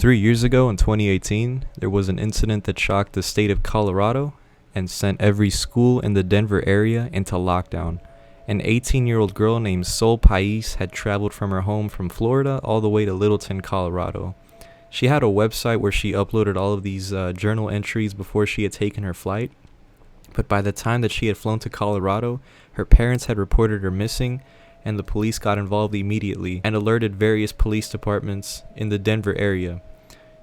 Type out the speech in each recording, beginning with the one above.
3 years ago in 2018, there was an incident that shocked the state of Colorado and sent every school in the Denver area into lockdown. An 18-year-old girl named Pais had traveled from her home from Florida all the way to Littleton, Colorado. She had a website where she uploaded all of these journal entries before she had taken her flight, but by the time that she had flown to Colorado, her parents had reported her missing, and the police got involved immediately and alerted various police departments in the Denver area.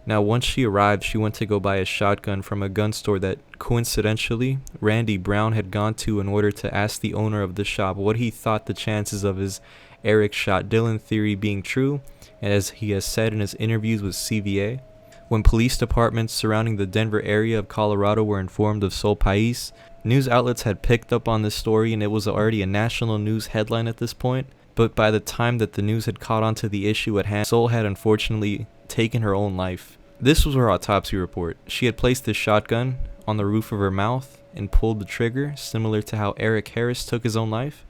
Now, once she arrived, she went to go buy a shotgun from a gun store that, coincidentally, Randy Brown had gone to in order to ask the owner of the shop what he thought the chances of his Eric shot Dylan theory being true, as he has said in his interviews with CVA. When police departments surrounding the Denver area of Colorado were informed of Sol Pais, news outlets had picked up on this story and it was already a national news headline at this point. But by the time that the news had caught on to the issue at hand, Sol had unfortunately taken her own life. This was her autopsy report. She had placed this shotgun on the roof of her mouth and pulled the trigger, similar to how Eric Harris took his own life.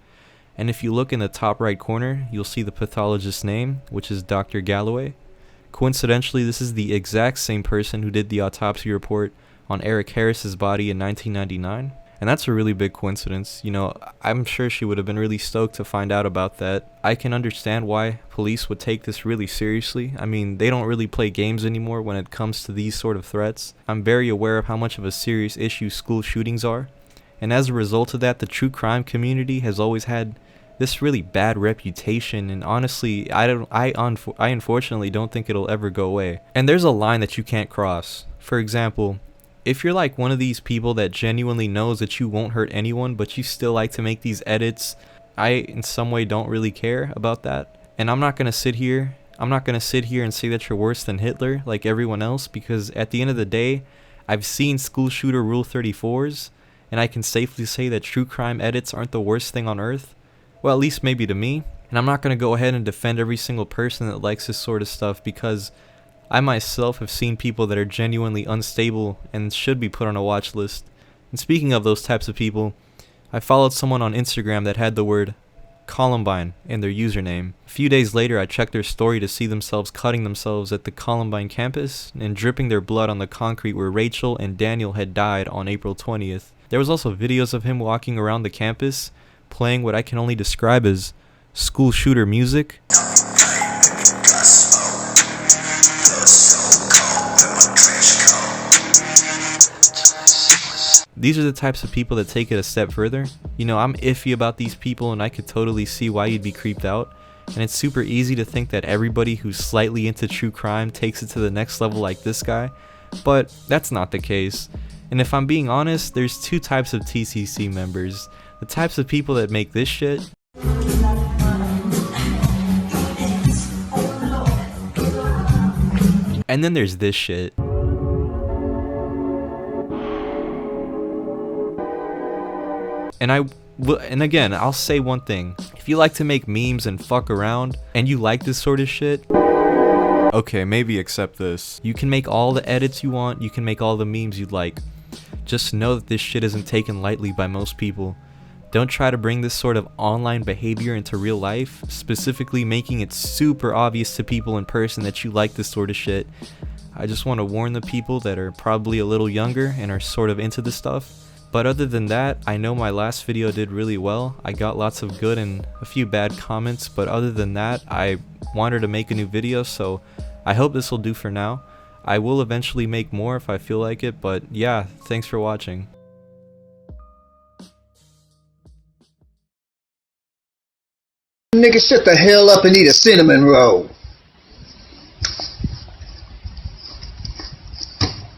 And if you look in the top right corner, you'll see the pathologist's name, which is Dr. Galloway. Coincidentally, this is the exact same person who did the autopsy report on Eric Harris's body in 1999. And that's a really big coincidence. You know, I'm sure she would have been really stoked to find out about that. I can understand why police would take this really seriously. I mean, they don't really play games anymore when it comes to these sort of threats. I'm very aware of how much of a serious issue school shootings are. And as a result of that, the true crime community has always had this really bad reputation, and honestly, I unfortunately don't think it'll ever go away. And there's a line that you can't cross. For example, if you're like one of these people that genuinely knows that you won't hurt anyone, but you still like to make these edits, I in some way don't really care about that. And I'm not gonna sit here and say that you're worse than Hitler like everyone else, because at the end of the day, I've seen school shooter Rule 34s, and I can safely say that true crime edits aren't the worst thing on earth. Well, at least maybe to me. And I'm not gonna go ahead and defend every single person that likes this sort of stuff, because I myself have seen people that are genuinely unstable and should be put on a watch list. And speaking of those types of people, I followed someone on Instagram that had the word Columbine in their username. A few days later, I checked their story to see themselves cutting themselves at the Columbine campus and dripping their blood on the concrete where Rachel and Daniel had died on April 20th. There was also videos of him walking around the campus playing what I can only describe as school shooter music. These are the types of people that take it a step further. You know, I'm iffy about these people, and I could totally see why you'd be creeped out. And it's super easy to think that everybody who's slightly into true crime takes it to the next level like this guy, but that's not the case. And if I'm being honest, there's two types of TCC members. The types of people that make this shit, and then there's this shit. And again, I'll say one thing. If you like to make memes and fuck around, and you like this sort of shit, okay, maybe accept this. You can make all the edits you want, you can make all the memes you'd like. Just know that this shit isn't taken lightly by most people. Don't try to bring this sort of online behavior into real life, specifically making it super obvious to people in person that you like this sort of shit. I just want to warn the people that are probably a little younger and are sort of into this stuff. But other than that, I know my last video did really well. I got lots of good and a few bad comments, but other than that, I wanted to make a new video, so I hope this will do for now. I will eventually make more if I feel like it, but yeah, thanks for watching. Nigga, shut the hell up and eat a cinnamon roll.